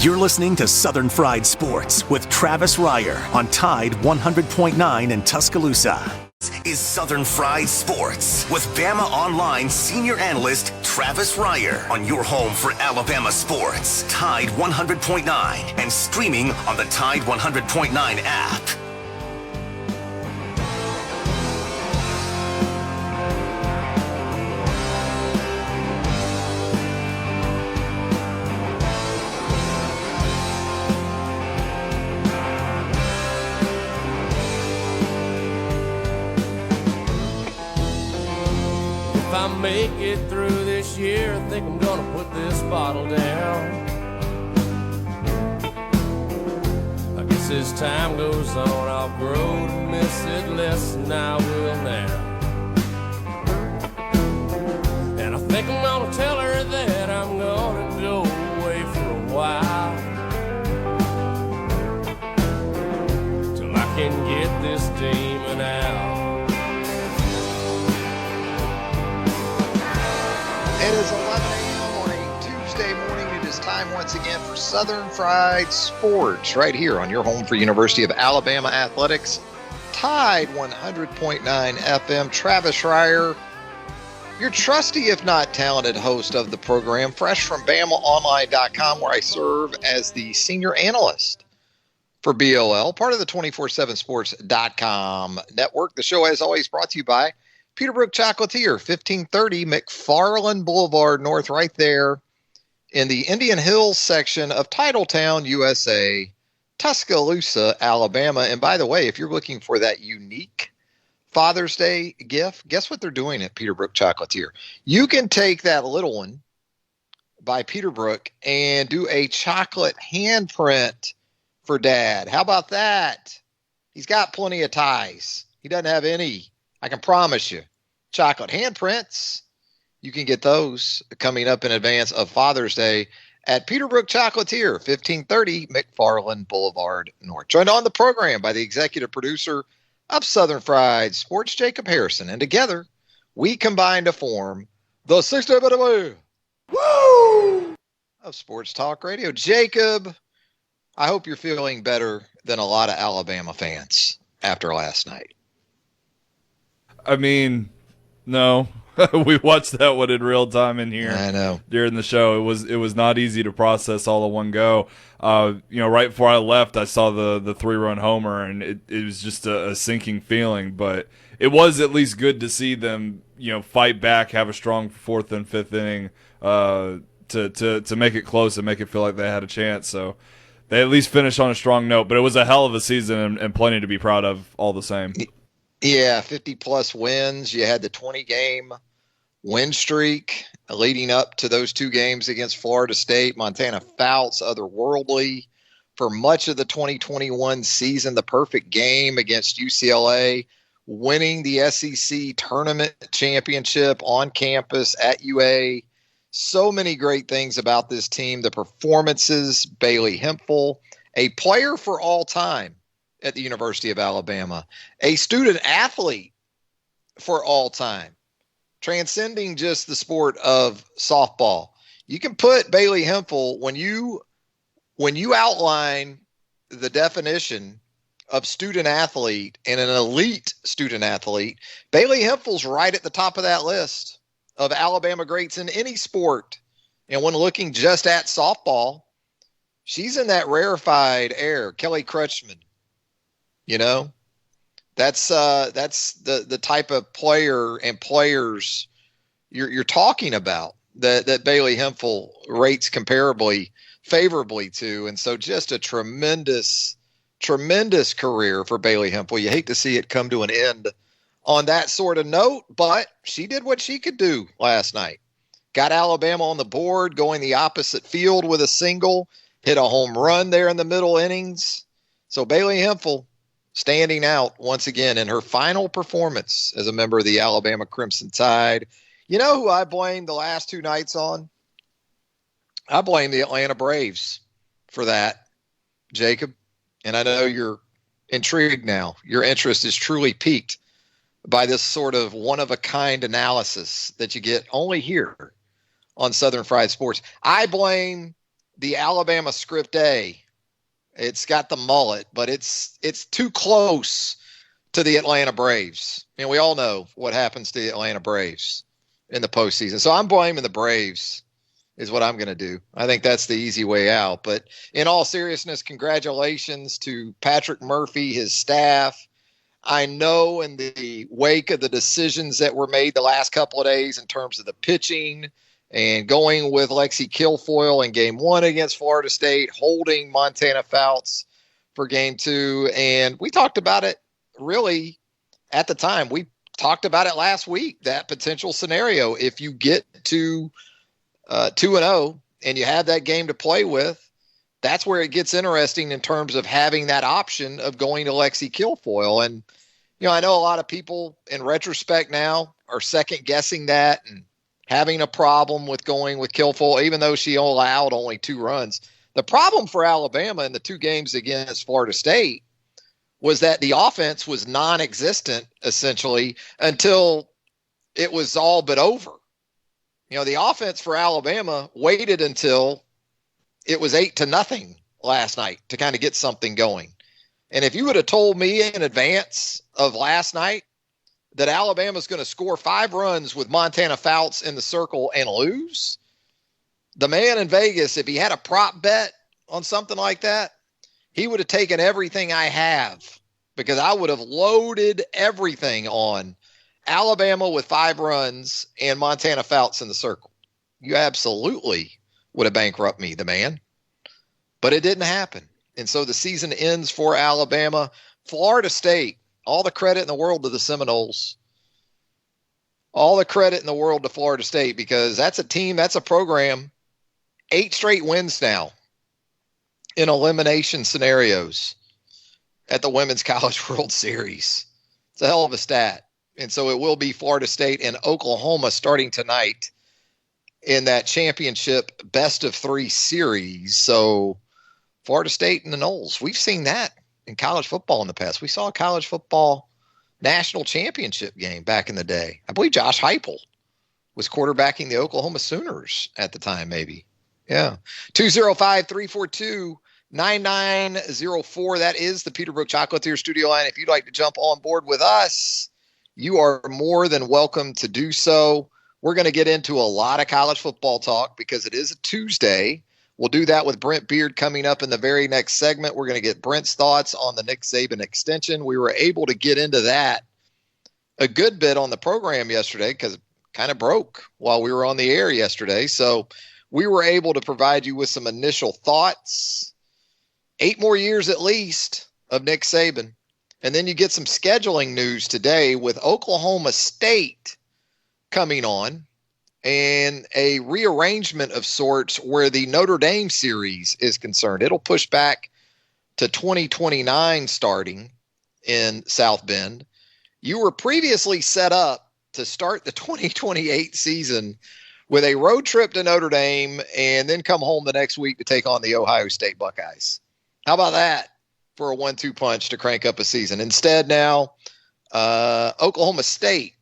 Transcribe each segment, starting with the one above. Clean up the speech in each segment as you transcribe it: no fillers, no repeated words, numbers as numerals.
You're listening to Southern Fried Sports with Travis Reier on Tide 100.9 in Tuscaloosa. Is Southern Fried Sports with Bama Online senior analyst Travis Reier on your home for Alabama sports. Tide 100.9 and streaming on the Tide 100.9 app. Make it through this year, I think I'm gonna put this bottle down. I guess as time goes on, I'll grow to miss it less than I will now. And I think I'm gonna tell her that I'm gonna go away for a while, till I can get this demon out. It is 11 a.m. on a Tuesday morning. It is time once again for Southern Fried Sports right here on your home for University of Alabama Athletics. Tide 100.9 FM. Travis Reier, your trusty, if not talented, host of the program, fresh from BamaOnline.com, where I serve as the senior analyst for BOL, part of the 247sports.com network. The show, as always, brought to you by Peterbrook Chocolatier, 1530 McFarland Boulevard North, right there in the Indian Hills section of Titletown, USA, Tuscaloosa, Alabama. And by the way, if you're looking for that unique Father's Day gift, guess what they're doing at Peterbrook Chocolatier? You can take that little one by Peterbrook and do a chocolate handprint for Dad. How about that? He's got plenty of ties. He doesn't have any, I can promise you, chocolate handprints. You can get those coming up in advance of Father's Day at Peterbrook Chocolatier, 1530 McFarland Boulevard North. Joined on the program by the executive producer of Southern Fried Sports, Jacob Harrison. And together, we combine to form the 60-minute woo of Sports Talk Radio. Jacob, I hope you're feeling better than a lot of Alabama fans after last night. I mean, no. We watched that one in real time in here. I know. During the show, it was not easy to process all in one go. Right before I left, I saw the 3-run homer, and it was just a sinking feeling. But it was at least good to see them, fight back, have a strong 4th and 5th inning to make it close and make it feel like they had a chance. So they at least finished on a strong note. But it was a hell of a season and plenty to be proud of all the same. Yeah, 50-plus wins. You had the 20-game win streak leading up to those 2 games against Florida State. Montana Fouts, otherworldly for much of the 2021 season. The perfect game against UCLA, winning the SEC tournament championship on campus at UA. So many great things about this team. The performances, Bailey Hemphill, a player for all time at the University of Alabama, a student athlete for all time, transcending just the sport of softball. You can put Bailey Hemphill, when you outline the definition of student athlete and an elite student athlete, Bailey Hemphill's right at the top of that list of Alabama greats in any sport. And when looking just at softball, she's in that rarefied air. Kelly Crutchman, that's the type of player and players you're talking about that Bailey Hemphill rates comparably favorably to. And so just a tremendous career for Bailey Hemphill. You hate to see it come to an end on that sort of note, but she did what she could do last night. Got Alabama on the board, going the opposite field with a single, hit a home run there in the middle innings. So Bailey Hemphill standing out once again in her final performance as a member of the Alabama Crimson Tide. You know who I blame the last 2 nights on? I blame the Atlanta Braves for that, Jacob. And I know you're intrigued now. Your interest is truly piqued by this sort of one-of-a-kind analysis that you get only here on Southern Fried Sports. I blame the Alabama script A. It's got the mullet, but it's too close to the Atlanta Braves. And we all know what happens to the Atlanta Braves in the postseason. So I'm blaming the Braves is what I'm going to do. I think that's the easy way out. But in all seriousness, congratulations to Patrick Murphy, his staff. I know in the wake of the decisions that were made the last couple of days in terms of the pitching and going with Lexi Kilfoyle in game 1 against Florida State, holding Montana Fouts for game 2. And we talked about it really at the time. We talked about it last week, that potential scenario. If you get to 2-0 and you have that game to play with, that's where it gets interesting in terms of having that option of going to Lexi Kilfoyle. And, I know a lot of people in retrospect now are second guessing that and having a problem with going with Kilfoyle, even though she allowed only 2 runs. The problem for Alabama in the 2 games against Florida State was that the offense was non-existent essentially until it was all but over. The offense for Alabama waited until it was 8-0 last night to kind of get something going. And if you would have told me in advance of last night that Alabama's going to score 5 runs with Montana Fouts in the circle and lose, the man in Vegas, if he had a prop bet on something like that, he would have taken everything I have, because I would have loaded everything on Alabama with 5 runs and Montana Fouts in the circle. You absolutely would have bankrupted me, the man. But it didn't happen. And so the season ends for Alabama. Florida State, all the credit in the world to the Seminoles. All the credit in the world to Florida State, because that's a team, that's a program. 8 straight wins now in elimination scenarios at the Women's College World Series. It's a hell of a stat. And so it will be Florida State and Oklahoma starting tonight in that championship best of 3 series. So Florida State and the Noles, we've seen that in college football in the past. We saw a college football national championship game back in the day. I believe Josh Heupel was quarterbacking the Oklahoma Sooners at the time, maybe. Yeah. 205-342-9904. That is the Peterbrook Chocolatier studio line. If you'd like to jump on board with us, you are more than welcome to do so. We're going to get into a lot of college football talk because it is a Tuesday. We'll do that with Brent Beard coming up in the very next segment. We're going to get Brent's thoughts on the Nick Saban extension. We were able to get into that a good bit on the program yesterday because it kind of broke while we were on the air yesterday. So we were able to provide you with some initial thoughts. 8 more years at least of Nick Saban. And then you get some scheduling news today with Oklahoma State coming on, and a rearrangement of sorts where the Notre Dame series is concerned. It'll push back to 2029 starting in South Bend. You were previously set up to start the 2028 season with a road trip to Notre Dame and then come home the next week to take on the Ohio State Buckeyes. How about that for a 1-2 punch to crank up a season? Instead now, Oklahoma State.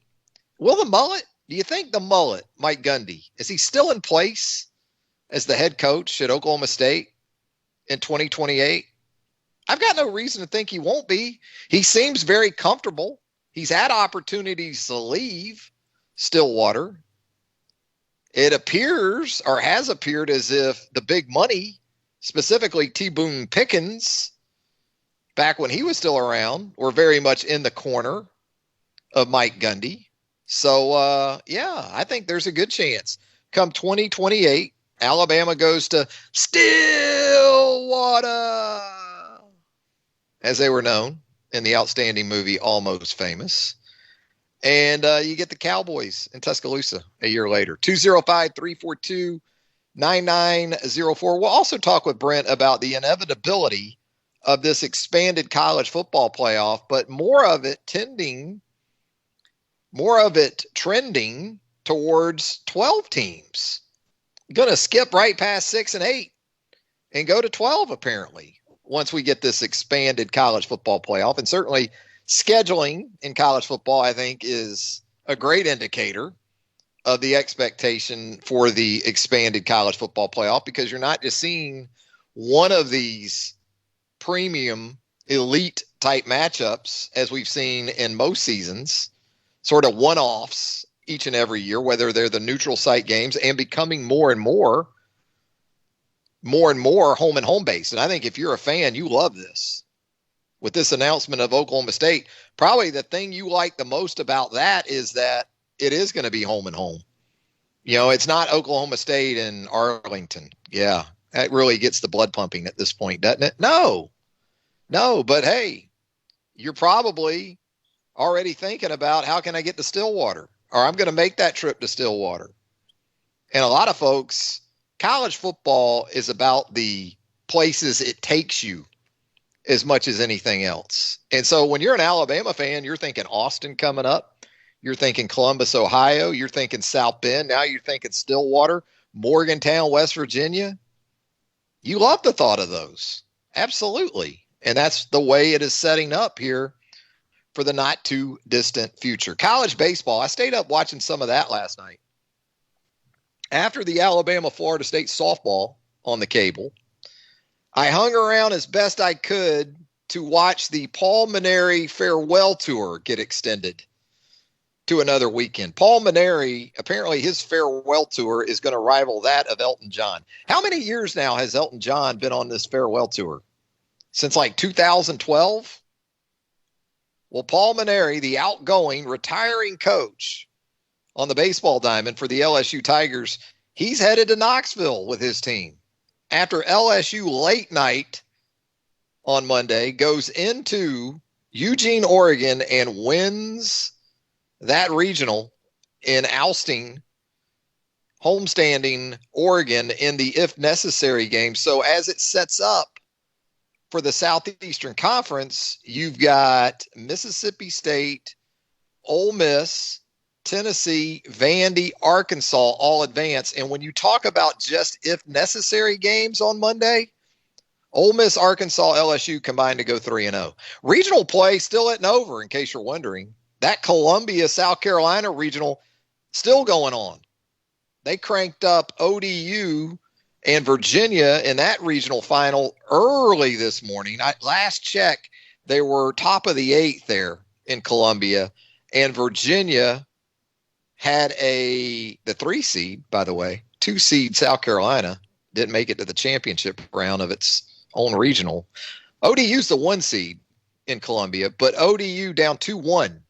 Will the mullet? Do you think the mullet, Mike Gundy, is he still in place as the head coach at Oklahoma State in 2028? I've got no reason to think he won't be. He seems very comfortable. He's had opportunities to leave Stillwater. It appears, or has appeared, as if the big money, specifically T. Boone Pickens, back when he was still around, were very much in the corner of Mike Gundy. So, I think there's a good chance. Come 2028, Alabama goes to Stillwater, as they were known in the outstanding movie Almost Famous. And you get the Cowboys in Tuscaloosa a year later. 205-342-9904. We'll also talk with Brent about the inevitability of this expanded college football playoff, but more of it trending towards 12 teams. Going to skip right past 6 and 8 and go to 12, apparently, once we get this expanded college football playoff. And certainly scheduling in college football, I think, is a great indicator of the expectation for the expanded college football playoff, because you're not just seeing one of these premium elite type matchups as we've seen in most seasons, sort of one-offs each and every year, whether they're the neutral site games and becoming more and more home and home based. And I think if you're a fan, you love this. With this announcement of Oklahoma State, probably the thing you like the most about that is that it is going to be home and home. You know, it's not Oklahoma State and Arlington. Yeah, that really gets the blood pumping at this point, doesn't it? No, but hey, you're probably already thinking about how can I get to Stillwater, or I'm going to make that trip to Stillwater. And a lot of folks, college football is about the places it takes you as much as anything else. And so when you're an Alabama fan, you're thinking Austin coming up. You're thinking Columbus, Ohio. You're thinking South Bend. Now you're thinking Stillwater, Morgantown, West Virginia. You love the thought of those. Absolutely. And that's the way it is setting up here for the not too distant future. College baseball, I stayed up watching some of that last night. After the Alabama-Florida State softball on the cable, I hung around as best I could to watch the Paul Mainieri farewell tour get extended to another weekend. Paul Mainieri, apparently his farewell tour is going to rival that of Elton John. How many years now has Elton John been on this farewell tour? Since like 2012? Well, Paul Mainieri, the outgoing retiring coach on the baseball diamond for the LSU Tigers, he's headed to Knoxville with his team. After LSU late night on Monday goes into Eugene, Oregon, and wins that regional in ousting homestanding Oregon in the if necessary game. So as it sets up for the Southeastern Conference, you've got Mississippi State, Ole Miss, Tennessee, Vandy, Arkansas all advance. And when you talk about just if necessary games on Monday, Ole Miss, Arkansas, LSU combined to go 3-0. Regional play still isn't over, in case you're wondering. That Columbia, South Carolina regional still going on. They cranked up ODU and Virginia in that regional final early this morning. Last check, they were top of the 8th there in Columbia, and Virginia had the 3 seed, by the way, 2 seed South Carolina didn't make it to the championship round of its own regional. ODU's the 1 seed in Columbia, but ODU down 2-1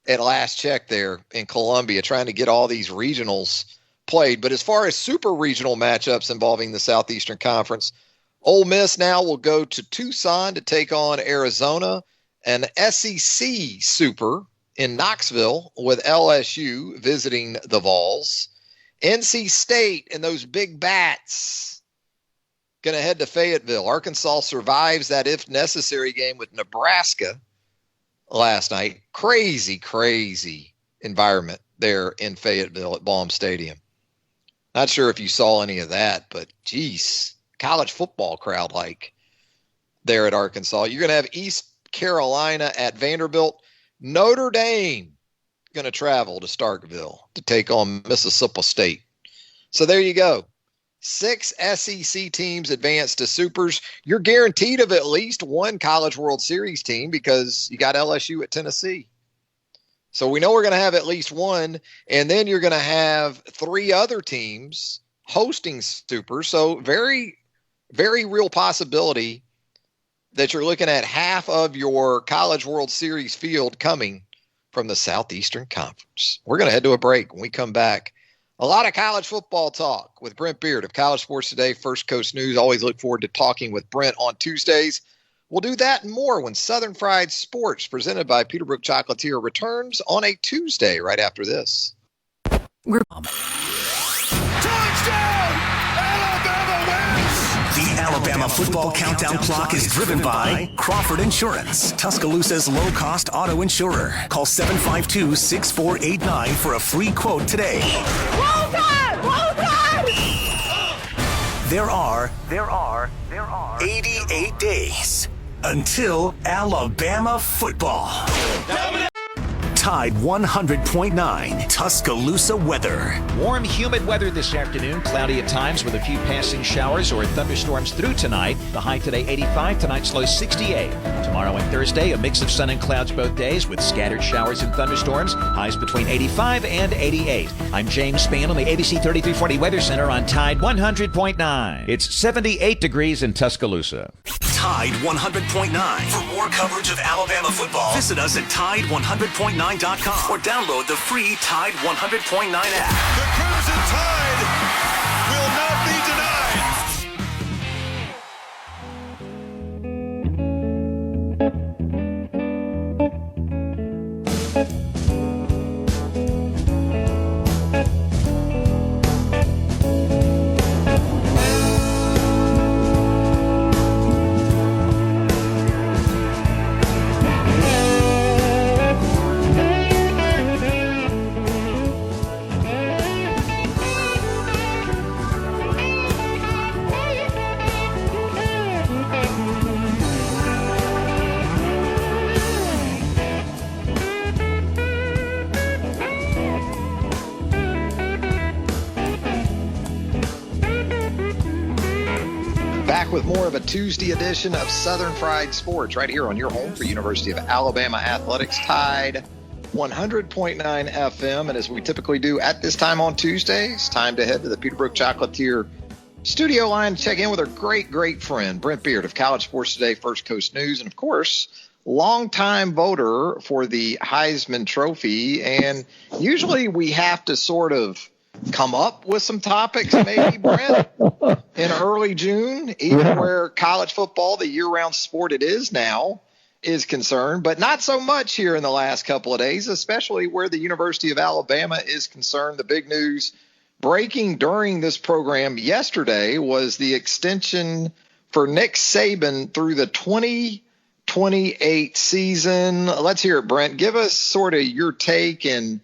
at last check there in Columbia, trying to get all these regionals played. But as far as super regional matchups involving the Southeastern Conference, Ole Miss now will go to Tucson to take on Arizona, an SEC super in Knoxville with LSU visiting the Vols. NC State and those big bats going to head to Fayetteville. Arkansas survives that if necessary game with Nebraska last night. Crazy environment there in Fayetteville at Baum Stadium. Not sure if you saw any of that, but geez, college football crowd like there at Arkansas. You're going to have East Carolina at Vanderbilt. Notre Dame going to travel to Starkville to take on Mississippi State. So there you go. 6 SEC teams advance to supers. You're guaranteed of at least one College World Series team because you got LSU at Tennessee. So we know we're going to have at least one, and then you're going to have 3 other teams hosting supers. So very, very real possibility that you're looking at half of your College World Series field coming from the Southeastern Conference. We're going to head to a break. When we come back, a lot of college football talk with Brent Beard of College Sports Today, First Coast News. Always look forward to talking with Brent on Tuesdays. We'll do that and more when Southern Fried Sports, presented by Peterbrook Chocolatier, returns on a Tuesday right after this. The Alabama Football Countdown Clock is driven by Crawford Insurance, Tuscaloosa's low-cost auto insurer. Call 752-6489 for a free quote today. Roll Tide! There are 88 days until Alabama football. Tide 100.9 Tuscaloosa weather. Warm, humid weather this afternoon. Cloudy at times with a few passing showers or thunderstorms through tonight. The high today 85, tonight's low 68. Tomorrow and Thursday, a mix of sun and clouds both days with scattered showers and thunderstorms. Highs between 85 and 88. I'm James Spann on the ABC 3340 Weather Center on Tide 100.9. It's 78 degrees in Tuscaloosa. Tide 100.9. For more coverage of Alabama football, visit us at Tide100.9.com or download the free Tide 100.9 app. The Crimson Tide will not be denied. With more of a Tuesday edition of Southern Fried Sports right here on your home for University of Alabama Athletics, Tide 100.9 FM. And as we typically do at this time on Tuesdays, time to head to the Peterbrook Chocolatier studio line to check in with our great friend, Brent Beard of College Sports Today, First Coast News, and of course, longtime voter for the Heisman Trophy. And usually we have to sort of come up with some topics, maybe, Brent, in early June, even where college football, the year-round sport it is now, is concerned, but not so much here in the last couple of days, especially where the University of Alabama is concerned. The big news breaking during this program yesterday was the extension for Nick Saban through the 2028 season. Let's hear it, Brent. Give us sort of your take and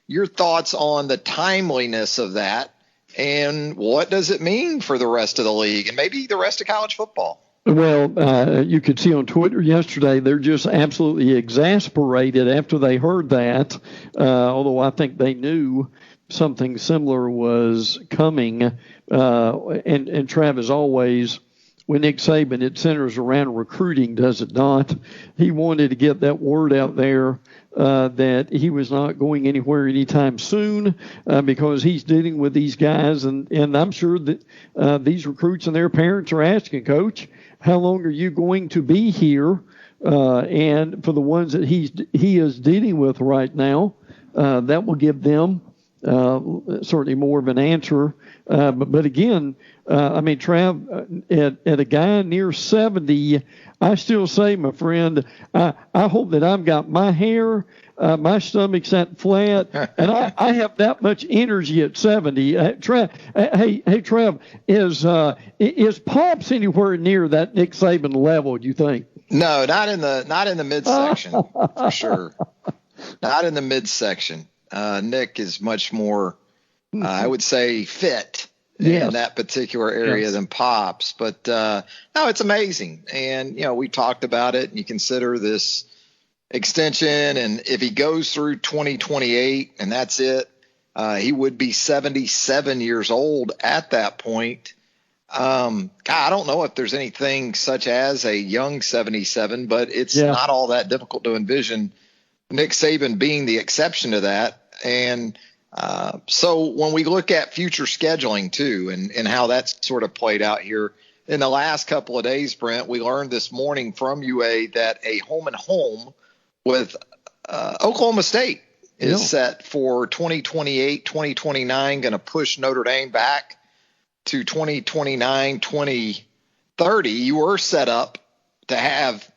your thoughts on the timeliness of that, and what does it mean for the rest of the league and maybe the rest of college football? Well, you could see on Twitter yesterday, they're just absolutely exasperated after they heard that, although I think they knew something similar was coming. And Trav, as always, with Nick Saban, it centers around recruiting, does it not? He wanted to get that word out there that he was not going anywhere anytime soon because he's dealing with these guys. And I'm sure that these recruits and their parents are asking, Coach, how long are you going to be here? And for the ones that he is dealing with right now, that will give them certainly more of an answer. But again, I mean, Trav, at a guy near 70, I still say, my friend, I hope that I've got my hair, my stomach's that flat, and I have that much energy at 70. Trav, hey, Trav, is Pops anywhere near that Nick Saban level, do you think? No, not in the midsection, for sure. Not in the midsection. Nick is much more, I would say, fit. In that particular area than Pops. But no, it's amazing. And, we talked about it, and you consider this extension, and if he goes through 2028 and that's it, he would be 77 years old at that point. God, I don't know if there's anything such as a young 77, but it's not all that difficult to envision Nick Saban being the exception to that. And so when we look at future scheduling too, and how that's sort of played out here in the last couple of days, Brent, we learned this morning from UA that a home and home with Oklahoma State is set for 2028, 2029, going to push Notre Dame back to 2029, 2030. You were set up to have,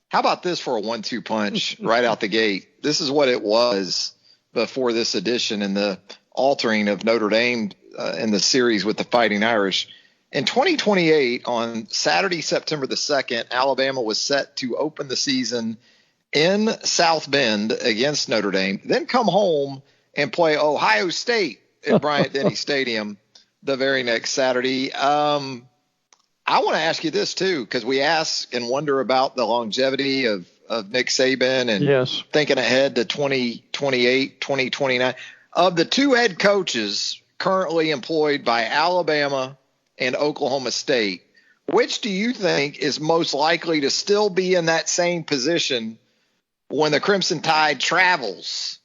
how about this for a 1-2 punch right out the gate? This is what it was before this edition and the altering of Notre Dame in the series with the Fighting Irish. In 2028, on Saturday, September the 2nd, Alabama was set to open the season in South Bend against Notre Dame, then come home and play Ohio State at Bryant-Denny Stadium the very next Saturday. I want to ask you this, too, because we ask and wonder about the longevity of Nick Saban and yes, thinking ahead to 2028, 2029. Of the two head coaches currently employed by Alabama and Oklahoma State, which do you think is most likely to still be in that same position when the Crimson Tide travels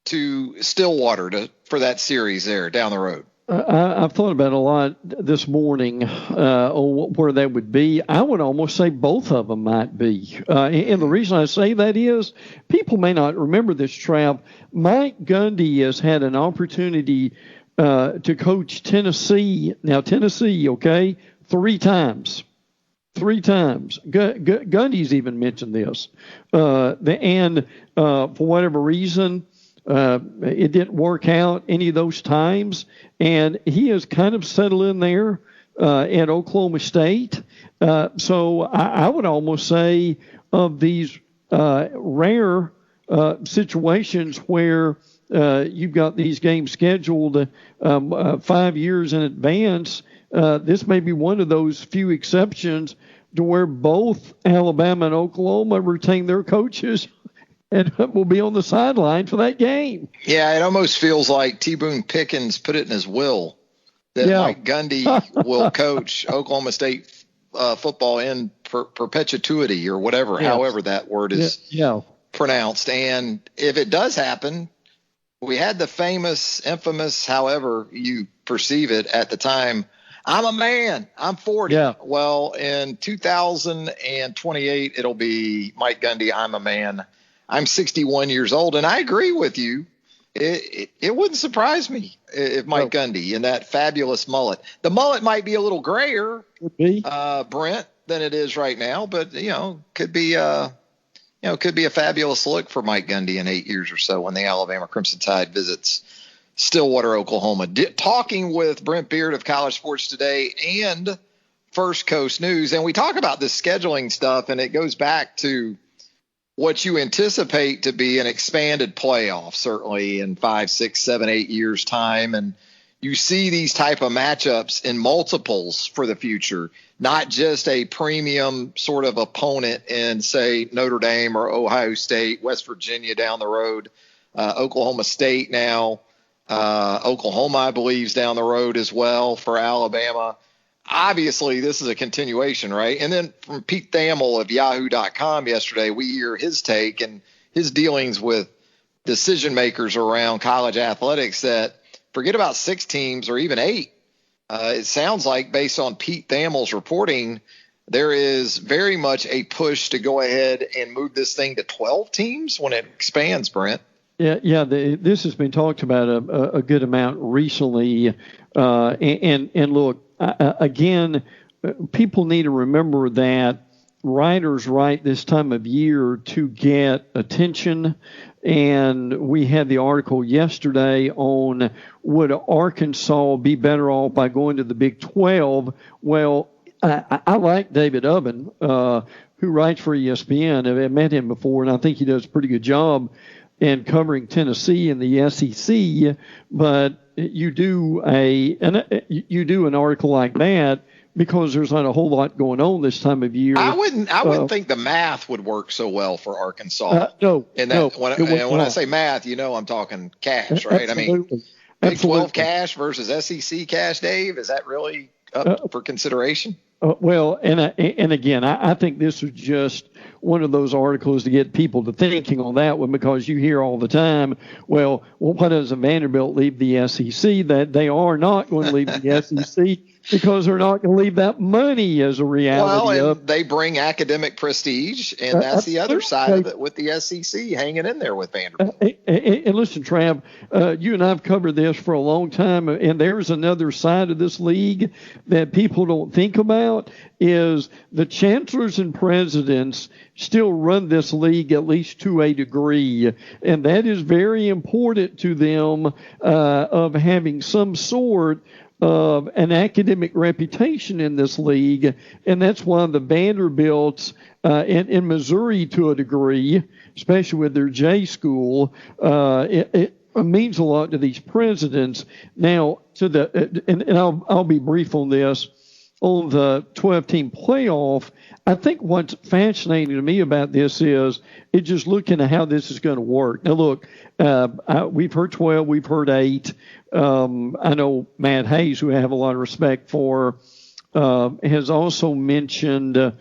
to Stillwater for that series there down the road? I've thought about it a lot this morning on where that would be. I would almost say both of them might be. And the reason I say that is people may not remember this, Trav. Mike Gundy has had an opportunity to coach Tennessee. Now, Tennessee, okay, three times. Gundy's even mentioned this. And for whatever reason, it didn't work out any of those times, and he has kind of settled in there at Oklahoma State. So I would almost say of these rare situations where you've got these games scheduled 5 years in advance, this may be one of those few exceptions to where both Alabama and Oklahoma retain their coaches and will be on the sideline for that game. Yeah, it almost feels like T. Boone Pickens put it in his will that Mike Gundy will coach Oklahoma State football in perpetuity or whatever, however that word is pronounced. And if it does happen, we had the infamous, however you perceive it at the time, I'm a man, I'm 40. Yeah. Well, in 2028, it'll be Mike Gundy, I'm a man. I'm 61 years old, and I agree with you. It wouldn't surprise me if Mike Gundy in that fabulous mullet. The mullet might be a little grayer, Brent, than it is right now, but could be a fabulous look for Mike Gundy in 8 years or so when the Alabama Crimson Tide visits Stillwater, Oklahoma. Talking with Brent Beard of College Sports Today and First Coast News, and we talk about this scheduling stuff, and it goes back to what you anticipate to be an expanded playoff, certainly in 5, 6, 7, 8 years' time. And you see these type of matchups in multiples for the future, not just a premium sort of opponent in, say, Notre Dame or Ohio State, West Virginia down the road, Oklahoma State now, Oklahoma, I believe, is down the road as well for Alabama. Obviously, this is a continuation, right? And then from Pete Thamel of Yahoo.com yesterday, we hear his take and his dealings with decision makers around college athletics that forget about 6 teams or even 8. It sounds like, based on Pete Thamel's reporting, there is very much a push to go ahead and move this thing to 12 teams when it expands, Brent. Yeah. This has been talked about a good amount recently. And look, again, people need to remember that writers write this time of year to get attention. And we had the article yesterday on would Arkansas be better off by going to the Big 12? Well, I like David Ubben, who writes for ESPN. I've met him before, and I think he does a pretty good job in covering Tennessee and the SEC. But you do an article like that because there's not a whole lot going on this time of year. I wouldn't think the math would work so well for Arkansas. When I say math, I'm talking cash, right? Absolutely. I mean, Big 12 cash versus SEC cash, Dave. Is that really up for consideration? Well, and again, I think this is just one of those articles to get people to thinking on that one, because you hear all the time, well, why doesn't Vanderbilt leave the SEC? That they are not going to leave the SEC because they're not going to leave that money as a reality. Well, and they bring academic prestige, and that's the other side of it with the SEC hanging in there with Vanderbilt. And listen, Trav, you and I have covered this for a long time, and there's another side of this league that people don't think about, is the chancellors and presidents still run this league at least to a degree, and that is very important to them, of having some sort of an academic reputation in this league. And that's why the Vanderbilts in Missouri, to a degree, especially with their J school, it means a lot to these presidents. Now, and I'll be brief on this. on the 12-team playoff, I think what's fascinating to me about this is just looking at how this is going to work. Now, look, we've heard 12, we've heard 8. I know Matt Hayes, who I have a lot of respect for, has also mentioned it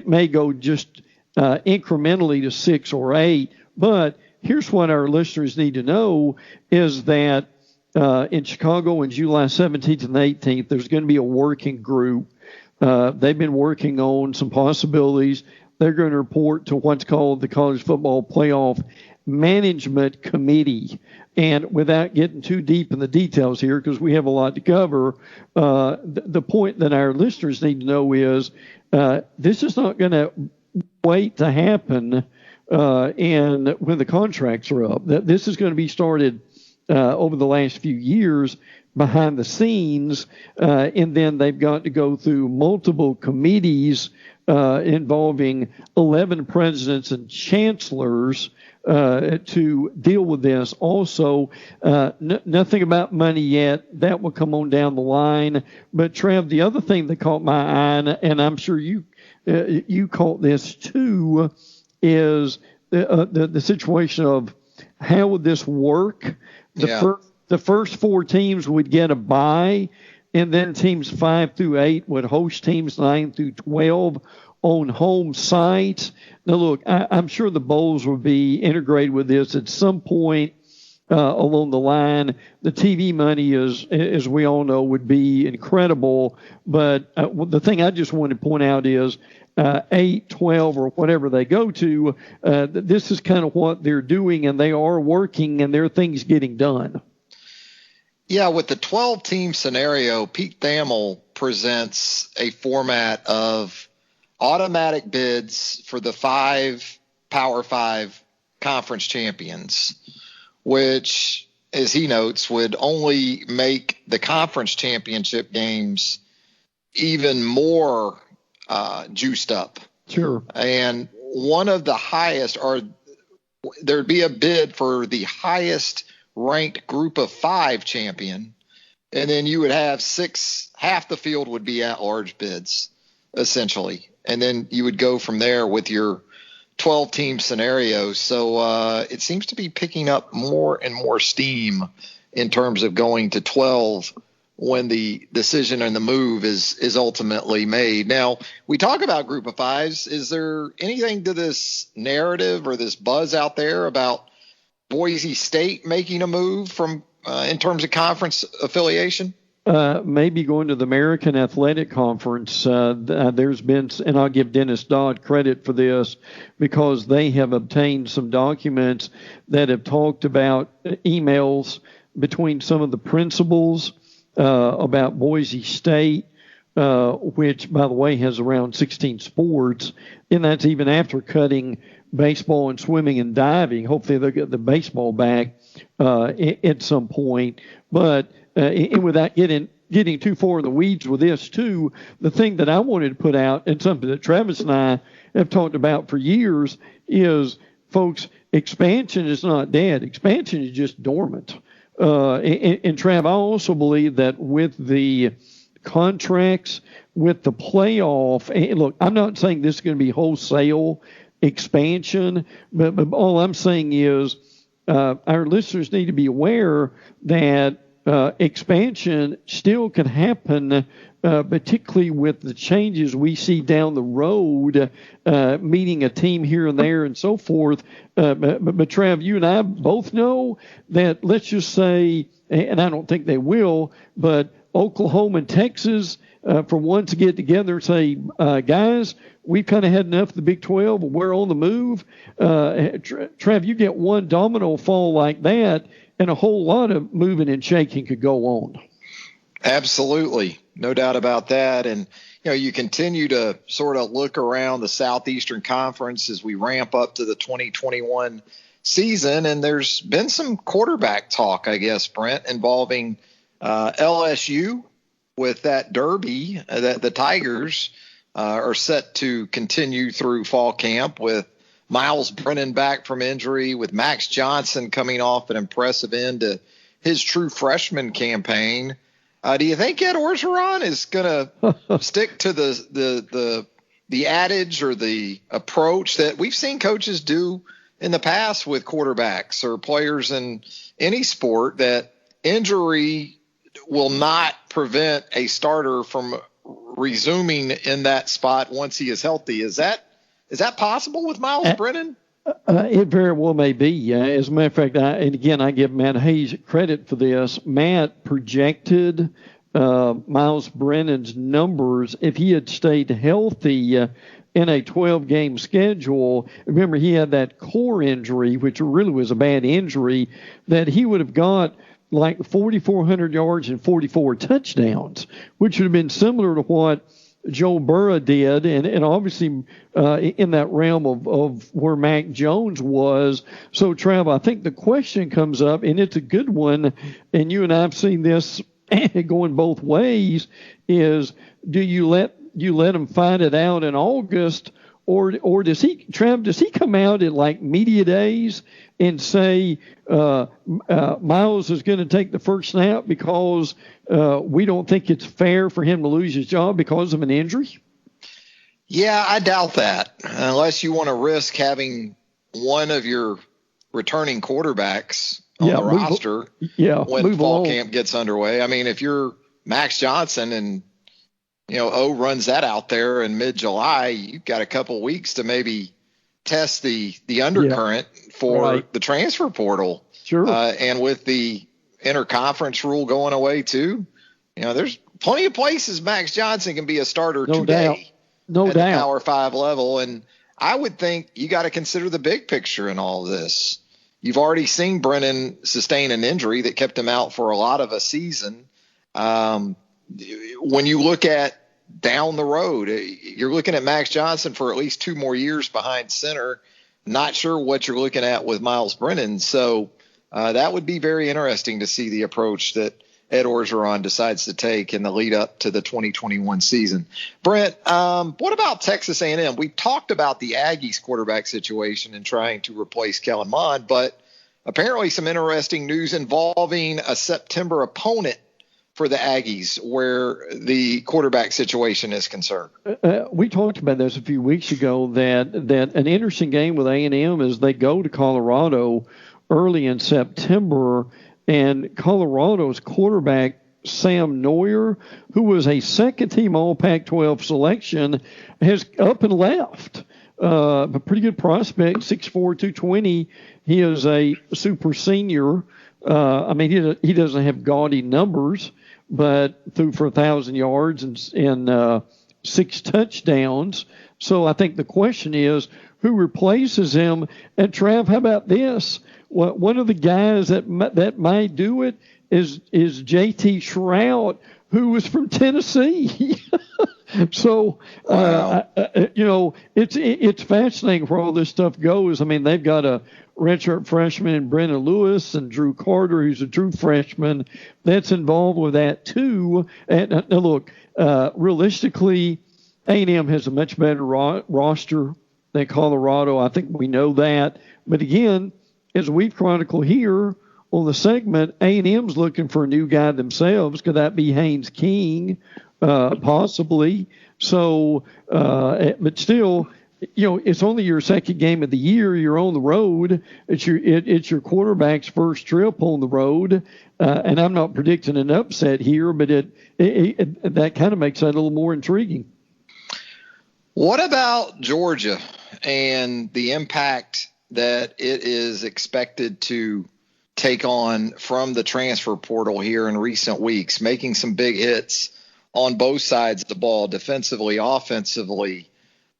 may go just incrementally to 6 or 8. But here's what our listeners need to know is that in Chicago on July 17th and 18th, there's going to be a working group. They've been working on some possibilities. They're going to report to what's called the College Football Playoff Management Committee. And without getting too deep in the details here, because we have a lot to cover, the point that our listeners need to know is this is not going to wait to happen and when the contracts are up. That this is going to be started over the last few years behind the scenes, and then they've got to go through multiple committees involving 11 presidents and chancellors to deal with this. Also, nothing about money yet. That will come on down the line. But Trev, the other thing that caught my eye, and I'm sure you caught this too, is the situation of how would this work? The first 4 teams would get a bye, and then teams 5 through 8 would host teams 9 through 12 on home sites. Now, look, I'm sure the bowls will be integrated with this at some point along the line. The TV money, as we all know, would be incredible. But the thing I just wanted to point out is 8, 12, or whatever they go to, this is kind of what they're doing, and they are working, and there are things getting done. Yeah, with the 12-team scenario, Pete Thamel presents a format of automatic bids for the 5 Power 5 conference champions, which, as he notes, would only make the conference championship games even more juiced up. Sure. And one of the highest, or there'd be a bid for the highest ranked group of 5 champion, and then you would have 6, half the field would be at-large bids, essentially. And then you would go from there with your 12-team scenario. So it seems to be picking up more and more steam in terms of going to 12 when the decision and the move is ultimately made. Now, we talk about group of 5s. Is there anything to this narrative or this buzz out there about Boise State making a move from in terms of conference affiliation? Maybe going to the American Athletic Conference. There's been, and I'll give Dennis Dodd credit for this, because they have obtained some documents that have talked about emails between some of the principals about Boise State, which, by the way, has around 16 sports, and that's even after cutting baseball and swimming and diving. Hopefully they'll get the baseball back at some point. But and without getting too far in the weeds with this too, the thing that I wanted to put out, and something that Travis and I have talked about for years, is, folks, expansion is not dead. Expansion is just dormant. And Trav, I also believe that with the contracts, with the playoff, and look, I'm not saying this is going to be wholesale expansion, but all I'm saying is our listeners need to be aware that expansion still can happen, particularly with the changes we see down the road, meeting a team here and there and so forth. But Trav, you and I both know that, let's just say, and I don't think they will, but Oklahoma and Texas, for one, to get together and say, guys, we've kind of had enough of the Big 12. We're on the move. Trav, you get one domino fall like that, and a whole lot of moving and shaking could go on. Absolutely. No doubt about that. And, you continue to sort of look around the Southeastern Conference as we ramp up to the 2021 season. And there's been some quarterback talk, I guess, Brent, involving LSU with that derby that the Tigers are set to continue through fall camp, with Miles Brennan back from injury, with Max Johnson coming off an impressive end to his true freshman campaign. Do you think Ed Orgeron is going to stick to the adage or the approach that we've seen coaches do in the past with quarterbacks or players in any sport, that injury will not prevent a starter from resuming in that spot once he is healthy? Is that possible with Myles Brennan? It very well may be. As a matter of fact, and again, I give Matt Hayes credit for this. Matt projected Myles Brennan's numbers if he had stayed healthy in a 12-game schedule. Remember, he had that core injury, which really was a bad injury, that he would have got like 4,400 yards and 44 touchdowns, which would have been similar to what Joe Burrow did, and obviously in that realm of where Mac Jones was. So, Trav, I think the question comes up, and it's a good one, and you and I have seen this going both ways, is do you let him find it out in August, or does he come out at like media days and say Myles is going to take the first snap because we don't think it's fair for him to lose his job because of an injury? Yeah, I doubt that, unless you want to risk having one of your returning quarterbacks on the roster when fall camp gets underway. I mean, if you're Max Johnson and O runs that out there in mid-July, you've got a couple of weeks to maybe test the undercurrent for the transfer portal. Sure. And with the interconference rule going away too, there's plenty of places Max Johnson can be a starter today. No doubt. The Power 5 level. And I would think you got to consider the big picture in all of this. You've already seen Brennan sustain an injury that kept him out for a lot of a season. When you look at down the road, you're looking at Max Johnson for at least 2 more years behind center. Not sure what you're looking at with Myles Brennan. So that would be very interesting to see the approach that Ed Orgeron decides to take in the lead up to the 2021 season. Brent, what about Texas A&M? We talked about the Aggies quarterback situation and trying to replace Kellen Mond, but apparently some interesting news involving a September opponent for the Aggies where the quarterback situation is concerned. We talked about this a few weeks ago, that an interesting game with A&M is they go to Colorado early in September, and Colorado's quarterback, Sam Neuer, who was a second-team All-Pac-12 selection, has up and left. A pretty good prospect, 6'4", 220. He is a super senior. He doesn't have gaudy numbers, but threw for 1,000 yards and 6 touchdowns. So I think the question is, who replaces him? And Trav, how about this? One of the guys that might do it is J.T. Shrout, who was from Tennessee. So, wow. It's fascinating where all this stuff goes. I mean, they've got a redshirt freshman in Brennan Lewis and Drew Carter, who's a true freshman, that's involved with that too. And now look, realistically, A&M has a much better roster than Colorado. I think we know that. But again, as we've chronicled here on the segment, A&M's looking for a new guy themselves. Could that be Haynes King? Possibly. So, but still, it's only your second game of the year. You're on the road. It's your quarterback's first trip on the road. And I'm not predicting an upset here, but it that kind of makes that a little more intriguing. What about Georgia and the impact that it is expected to take on from the transfer portal here in recent weeks, making some big hits on both sides of the ball, defensively, offensively?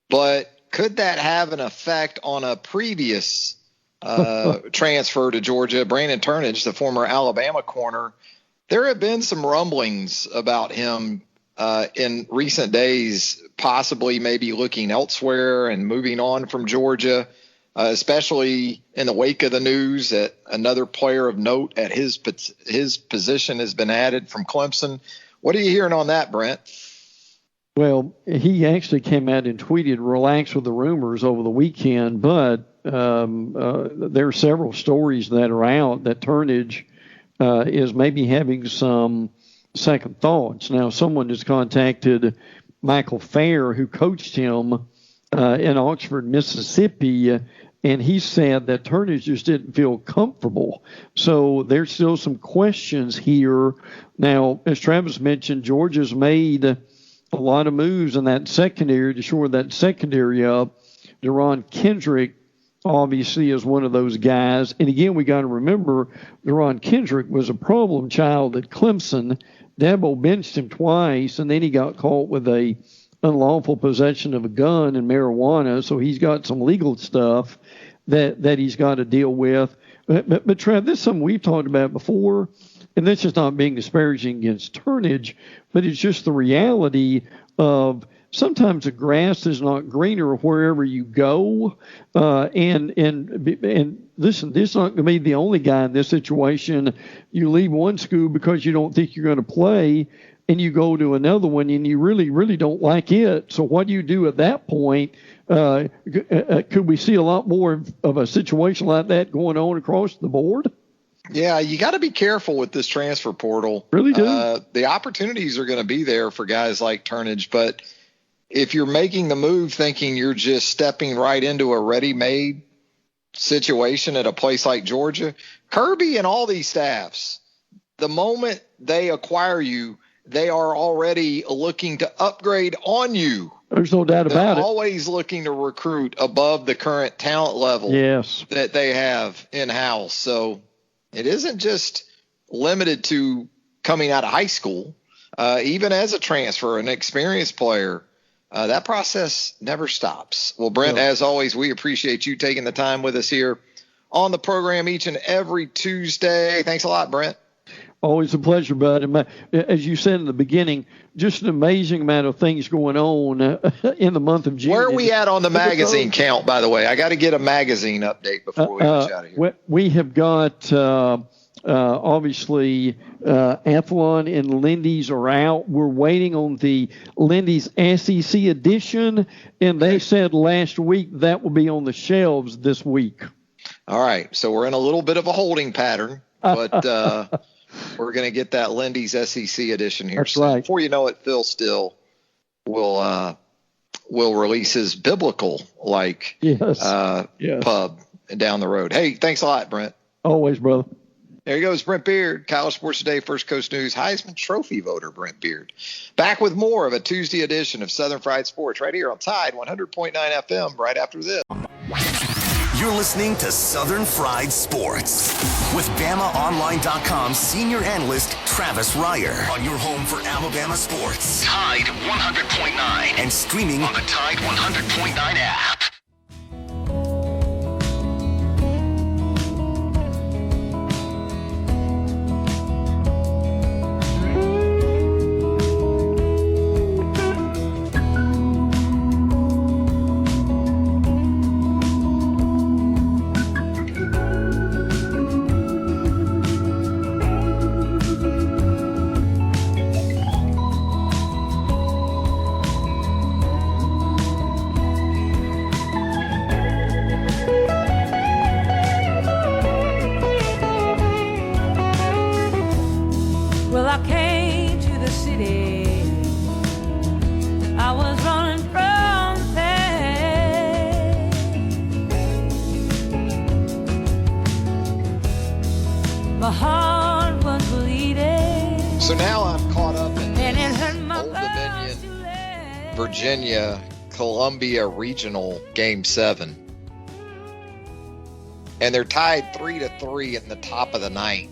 But could that have an effect on a previous transfer to Georgia, Brandon Turnage, the former Alabama corner? There have been some rumblings about him in recent days, possibly maybe looking elsewhere and moving on from Georgia, especially in the wake of the news that another player of note at his position has been added from Clemson. What are you hearing on that, Brent? Well, he actually came out and tweeted, "Relax with the rumors" over the weekend, but there are several stories that are out that Turnage is maybe having some second thoughts. Now, someone has contacted Michael Fair, who coached him in Oxford, Mississippi, and he said that Turnage just didn't feel comfortable. So there's still some questions here. Now, as Travis mentioned, Georgia's made a lot of moves in that secondary to shore that secondary up. Deron Kendrick obviously is one of those guys. And again, we got to remember Deron Kendrick was a problem child at Clemson. Dabo benched him twice, and then he got caught with a unlawful possession of a gun and marijuana. So he's got some legal stuff that he's got to deal with. But Trav, this is something we've talked about before, and this is not being disparaging against Turnage, but it's just the reality of sometimes the grass is not greener wherever you go. And listen, this is not going to be the only guy in this situation. You leave one school because you don't think you're going to play, and you go to another one and you really, really don't like it. So what do you do at that point? Could we see a lot more of a situation like that going on across the board? Yeah, you got to be careful with this transfer portal. Really do. The opportunities are going to be there for guys like Turnage, but if you're making the move thinking you're just stepping right into a ready-made situation at a place like Georgia, Kirby and all these staffs, the moment they acquire you, they are already looking to upgrade on you. There's no doubt about it. They're always looking to recruit above the current talent level that they have in-house. So it isn't just limited to coming out of high school. Even as a transfer, an experienced player, that process never stops. Well, Brent, as always, we appreciate you taking the time with us here on the program each and every Tuesday. Thanks a lot, Brent. Always a pleasure, bud. And as you said in the beginning, just an amazing amount of things going on in the month of June. Where are we at on the magazine count, by the way? I got to get a magazine update before we get out of here. We have got, obviously, Athlon and Lindy's are out. We're waiting on the Lindy's SEC edition, and they said last week that will be on the shelves this week. All right. So we're in a little bit of a holding pattern, but we're going to get that Lindy's SEC edition here. That's right. Before you know it, Phil Still will release his biblical pub down the road. Hey, thanks a lot, Brent. Always, brother. There he goes, Brent Beard, College Sports Today, First Coast News, Heisman Trophy voter, Brent Beard. Back with more of a Tuesday edition of Southern Fried Sports right here on Tide 100.9 FM right after this. You're listening to Southern Fried Sports with BamaOnline.com senior analyst Travis Reier on your home for Alabama sports. Tide 100.9 and streaming on the Tide 100.9 app. Well, I came to the city. I was running from pain. My heart was bleeding. So now I'm caught up in And it hurt my Old bones to Dominion, let. Virginia, Columbia Regional Game 7. And they're tied 3-3 in the top of the ninth.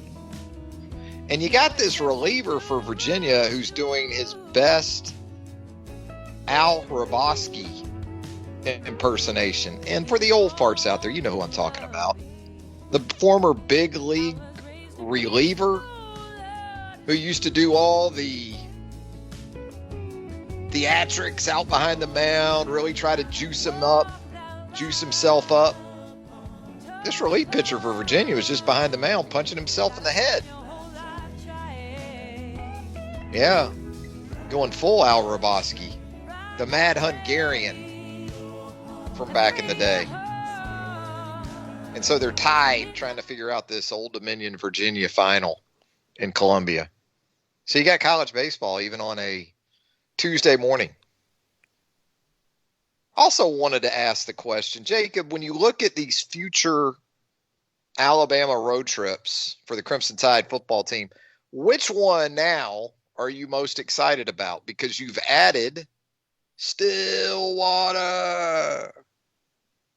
And you got this reliever for Virginia who's doing his best Al Hrabosky impersonation. And for the old farts out there, you know who I'm talking about. The former big league reliever who used to do all the theatrics out behind the mound, really try to juice himself up. This relief pitcher for Virginia was just behind the mound punching himself in the head. Yeah, going full Al Hrabosky, the Mad Hungarian from back in the day. And so they're tied trying to figure out this Old Dominion Virginia final in Columbia. So you got college baseball even on a Tuesday morning. Also wanted to ask the question, Jacob, when you look at these future Alabama road trips for the Crimson Tide football team, which one now are you most excited about? Because you've added Stillwater.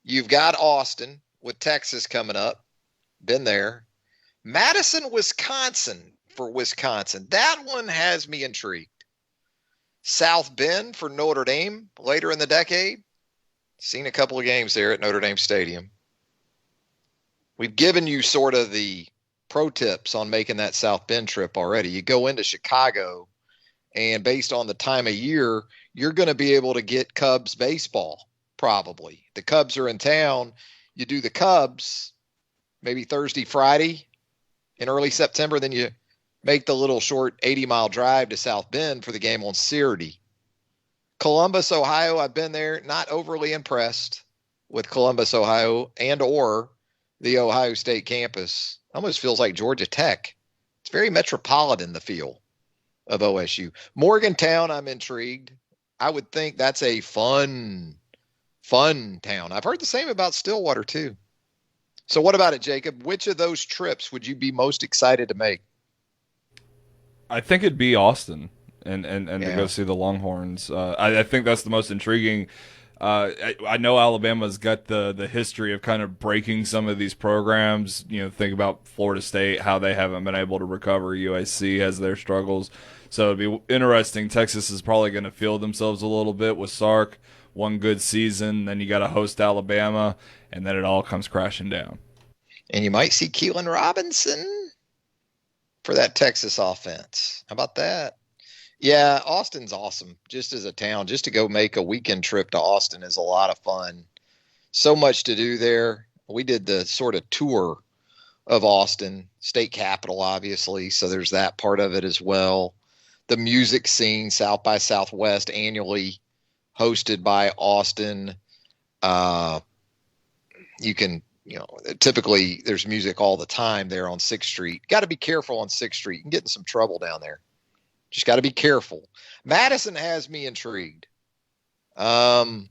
You've got Austin with Texas coming up. Been there. Madison, Wisconsin for Wisconsin. That one has me intrigued. South Bend for Notre Dame later in the decade. Seen a couple of games there at Notre Dame Stadium. We've given you sort of the pro tips on making that South Bend trip already. You go into Chicago, and based on the time of year, you're going to be able to get Cubs baseball, probably. The Cubs are in town. You do the Cubs maybe Thursday, Friday in early September. Then you make the little short 80-mile drive to South Bend for the game on Saturday. Columbus, Ohio, I've been there. Not overly impressed with Columbus, Ohio, and or the Ohio State campus. Almost feels like Georgia Tech. It's very metropolitan, the feel of OSU. Morgantown, I'm intrigued. I would think that's a fun town. I've heard the same about Stillwater, too. So what about it, Jacob? Which of those trips would you be most excited to make? I think it'd be Austin and to go see the Longhorns. I think that's the most intriguing. I know Alabama's got the history of kind of breaking some of these programs. You know, think about Florida State, how they haven't been able to recover. USC has their struggles. So it'd be interesting. Texas is probably going to feel themselves a little bit with Sark. One good season, then you got to host Alabama, and then it all comes crashing down. And you might see Keelan Robinson for that Texas offense. How about that? Yeah, Austin's awesome. Just as a town, just to go make a weekend trip to Austin is a lot of fun. So much to do there. We did the sort of tour of Austin, state capital, obviously. So there's that part of it as well. The music scene, South by Southwest, annually hosted by Austin. Typically there's music all the time there on 6th Street. Got to be careful on 6th Street. You can get in some trouble down there. Just got to be careful. Madison has me intrigued. And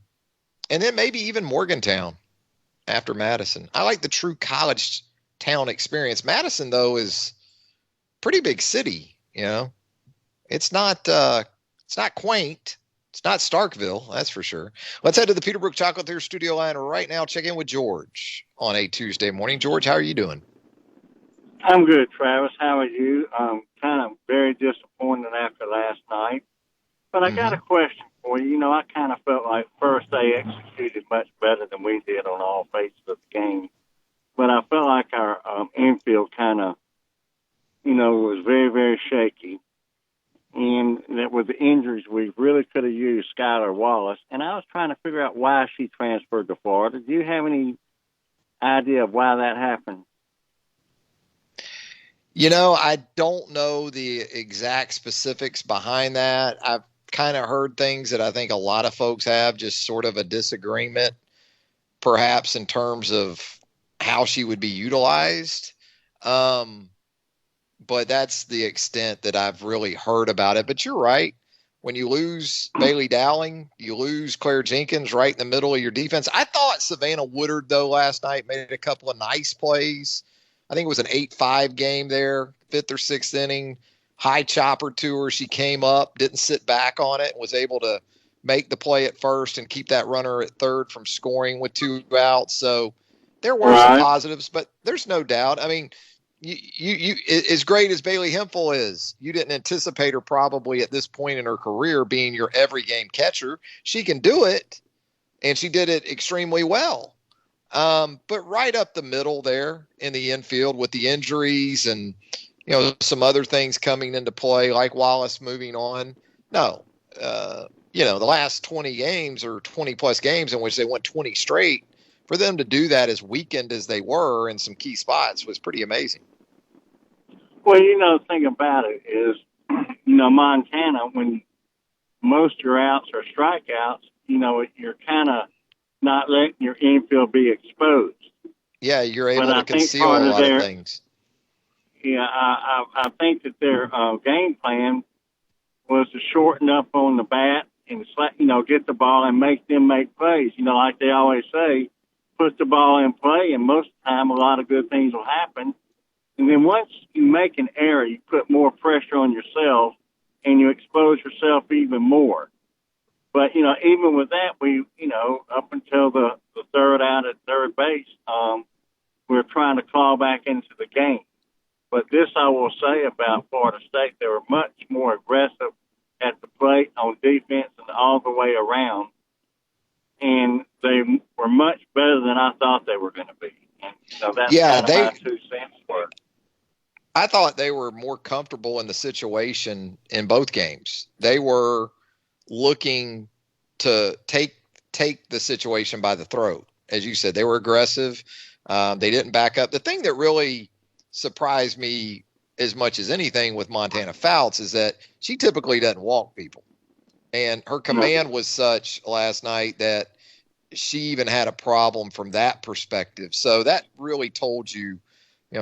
then maybe even Morgantown after Madison. I like the true college town experience. Madison, though, is pretty big city, you know. It's not quaint. It's not Starkville, that's for sure. Let's head to the Peterbrook Chocolatier studio line right now. Check in with George on a Tuesday morning. George, how are you doing? I'm good, Travis. How are you? Kind of very disappointed after last night. But I got a question for you. You know, I kind of felt like first they executed much better than we did on all phases of the game. But I felt like our infield kind of, was very, very shaky. And that with the injuries, we really could have used Skylar Wallace. And I was trying to figure out why she transferred to Florida. Do you have any idea of why that happened? I don't know the exact specifics behind that. I've kind of heard things that I think a lot of folks have, just sort of a disagreement, perhaps in terms of how she would be utilized. But that's the extent that I've really heard about it. But you're right. When you lose Bailey Dowling, you lose Claire Jenkins right in the middle of your defense. I thought Savannah Woodard, though, last night made a couple of nice plays. I think it was an 8-5 game there, 5th or 6th inning, high chopper to her. She came up, didn't sit back on it, was able to make the play at first and keep that runner at third from scoring with 2 outs. So there were some positives, but there's no doubt. I mean, you as great as Bailey Hemphill is, you didn't anticipate her probably at this point in her career being your every game catcher. She can do it, and she did it extremely well. But right up the middle there in the infield with the injuries and, some other things coming into play, like Wallace moving on. No, the last 20 games or 20 plus games in which they went 20 straight, for them to do that as weakened as they were in some key spots was pretty amazing. Well, the thing about it is, Montana, when most of your outs are strikeouts, you're kind of not letting your infield be exposed. Yeah, you're able to conceal a lot of things. I think that their game plan was to shorten up on the bat and get the ball and make them make plays. Like they always say, put the ball in play, and most of the time, a lot of good things will happen. And then once you make an error, you put more pressure on yourself, and you expose yourself even more. But even with that, we up until the third out at third base, we're trying to claw back into the game. But this I will say about Florida State, they were much more aggressive at the plate, on defense, and all the way around. And they were much better than I thought they were going to be. And that's my 2 cents worth. I thought they were more comfortable in the situation in both games. They were looking to take the situation by the throat. As you said, they were aggressive. They didn't back up. The thing that really surprised me as much as anything with Montana Fouts is that she typically doesn't walk people. And her command was such last night that she even had a problem from that perspective. So that really told you,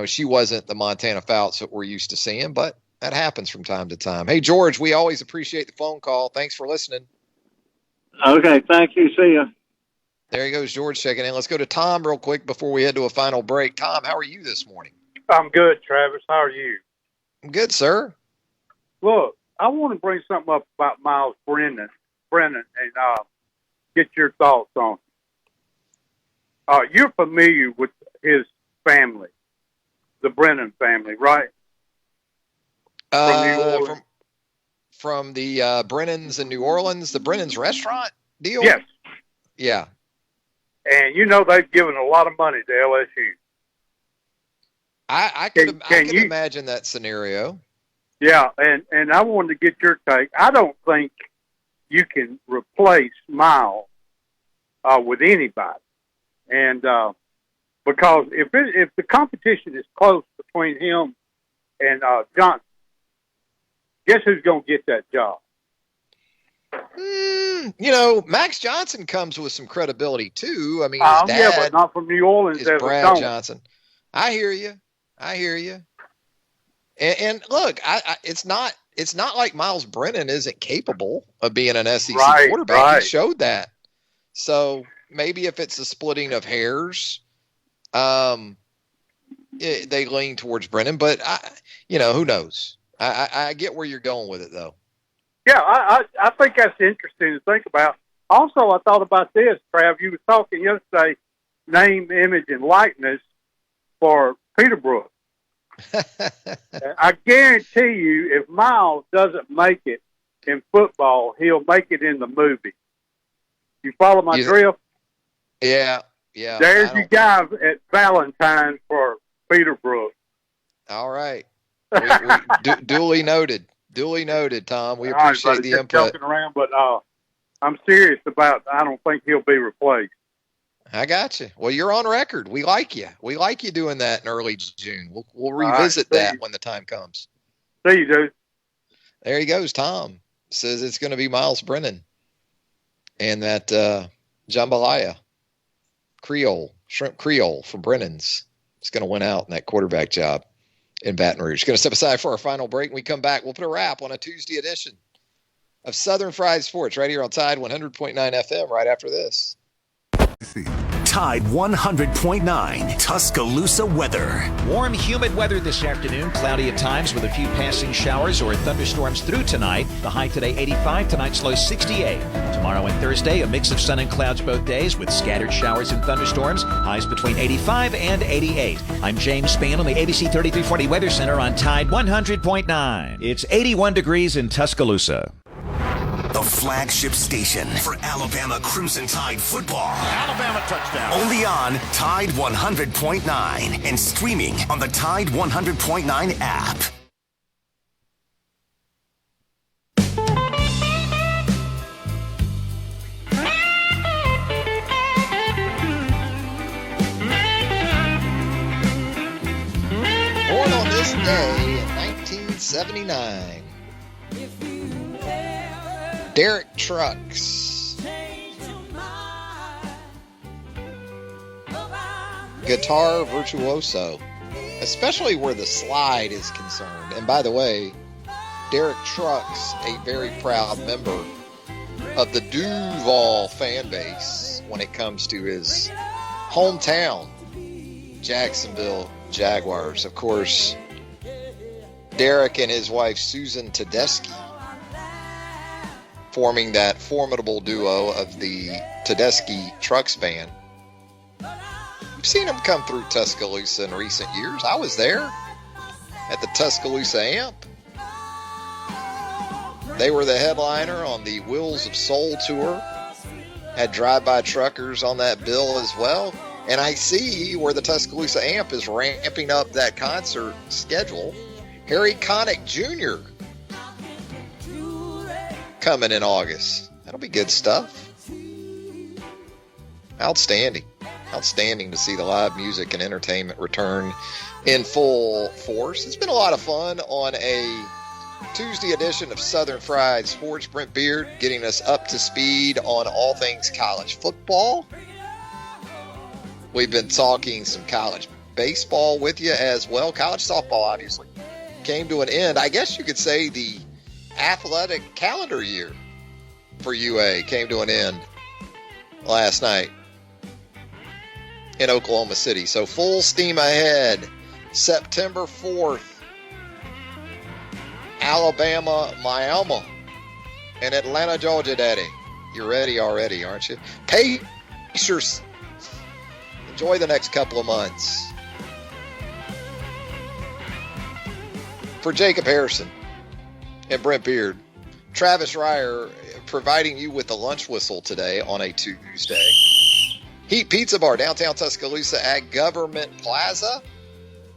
she wasn't the Montana Fouts that we're used to seeing, but that happens from time to time. Hey, George, we always appreciate the phone call. Thanks for listening. Okay, thank you. See ya. There he goes, George checking in. Let's go to Tom real quick before we head to a final break. Tom, how are you this morning? I'm good, Travis. How are you? I'm good, sir. Look, I want to bring something up about Miles Brennan, and get your thoughts on it. You're familiar with his family, the Brennan family, right? From the Brennans in New Orleans, the Brennan's restaurant deal? Yes. Yeah. And they've given a lot of money to LSU. I could imagine that scenario. Yeah, and I wanted to get your take. I don't think you can replace Miles with anybody. And because if the competition is close between him and Johnson, guess who's going to get that job? Max Johnson comes with some credibility too. I mean, his dad, yeah, but not from New Orleans. Is Brad Johnson. I hear you. And look, it's not like Miles Brennan isn't capable of being an SEC quarterback. Right. He showed that. So maybe if it's a splitting of hairs, they lean towards Brennan. But who knows? I get where you're going with it, though. Yeah, I think that's interesting to think about. Also, I thought about this, Trav. You were talking yesterday, name, image, and likeness for Peterbrook. I guarantee you, if Miles doesn't make it in football, he'll make it in the movie. You follow my drift? Yeah. There's your guy at Valentine's for Peterbrook. All right. Duly noted. Tom. We appreciate the input. Joking around, but I'm serious about. I don't think he'll be replaced. I got you. Well, you're on record. We like you. We like you doing that in early June. We'll revisit that when the time comes. See you, dude. There he goes. Tom says it's going to be Miles Brennan and that jambalaya shrimp Creole from Brennan's. It's going to win out in that quarterback job in Baton Rouge. Going to step aside for our final break. When we come back, we'll put a wrap on a Tuesday edition of Southern Fried Sports right here on Tide 100.9 FM right after this. Tide 100.9 Tuscaloosa weather. Warm, humid weather this afternoon. Cloudy at times with a few passing showers or thunderstorms through tonight. The high today 85, tonight's low 68. Tomorrow and Thursday, a mix of sun and clouds both days with scattered showers and thunderstorms. Highs between 85 and 88. I'm James Spann on the ABC 3340 Weather Center on Tide 100.9. It's 81 degrees in Tuscaloosa. The flagship station for Alabama Crimson Tide football. Alabama touchdown. Only on Tide 100.9 and streaming on the Tide 100.9 app. Born on this day in 1979. Derek Trucks. Guitar virtuoso. especially where the slide is concerned. And by the way, Derek Trucks, a very proud member of the Duval fan base when it comes to his hometown, Jacksonville Jaguars. Of course, Derek and his wife Susan Tedeschi forming that formidable duo of the Tedeschi Trucks band. You've seen them come through Tuscaloosa in recent years. I was there at the Tuscaloosa Amp. They were the headliner on the Wheels of Soul tour. Had drive-by truckers on that bill as well. And I see where the Tuscaloosa Amp is ramping up that concert schedule. Harry Connick Jr. coming in August. That'll be good stuff. Outstanding. Outstanding to see the live music and entertainment return in full force. It's been a lot of fun on a Tuesday edition of Southern Fried Sports. Brent Beard getting us up to speed on all things college football. We've been talking some college baseball with you as well. College softball, obviously, came to an end. I guess you could say the athletic calendar year for UA came to an end last night in Oklahoma City. So full steam ahead. September 4th, Alabama, Miami, and Atlanta, Georgia, Daddy. You're ready already, aren't you? Pacers. Enjoy the next couple of months. For Jacob Harrison and Brent Beard, Travis Reier providing you with the lunch whistle today on a Tuesday. Heat Pizza Bar, downtown Tuscaloosa at Government Plaza.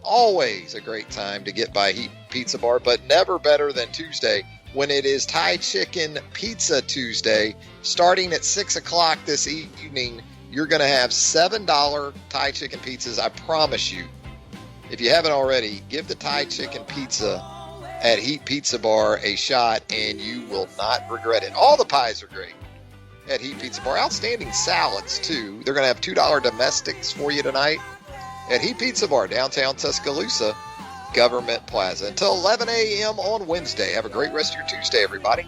Always a great time to get by Heat Pizza Bar, but never better than Tuesday when it is Thai Chicken Pizza Tuesday. Starting at 6 o'clock this evening, you're going to have $7 Thai chicken pizzas. I promise you. If you haven't already, give the Thai chicken pizza at Heat Pizza Bar a shot, and you will not regret it. All the pies are great at Heat Pizza Bar. Outstanding salads, too. They're going to have $2 domestics for you tonight at Heat Pizza Bar, downtown Tuscaloosa, Government Plaza. Until 11 a.m. on Wednesday. Have a great rest of your Tuesday, everybody.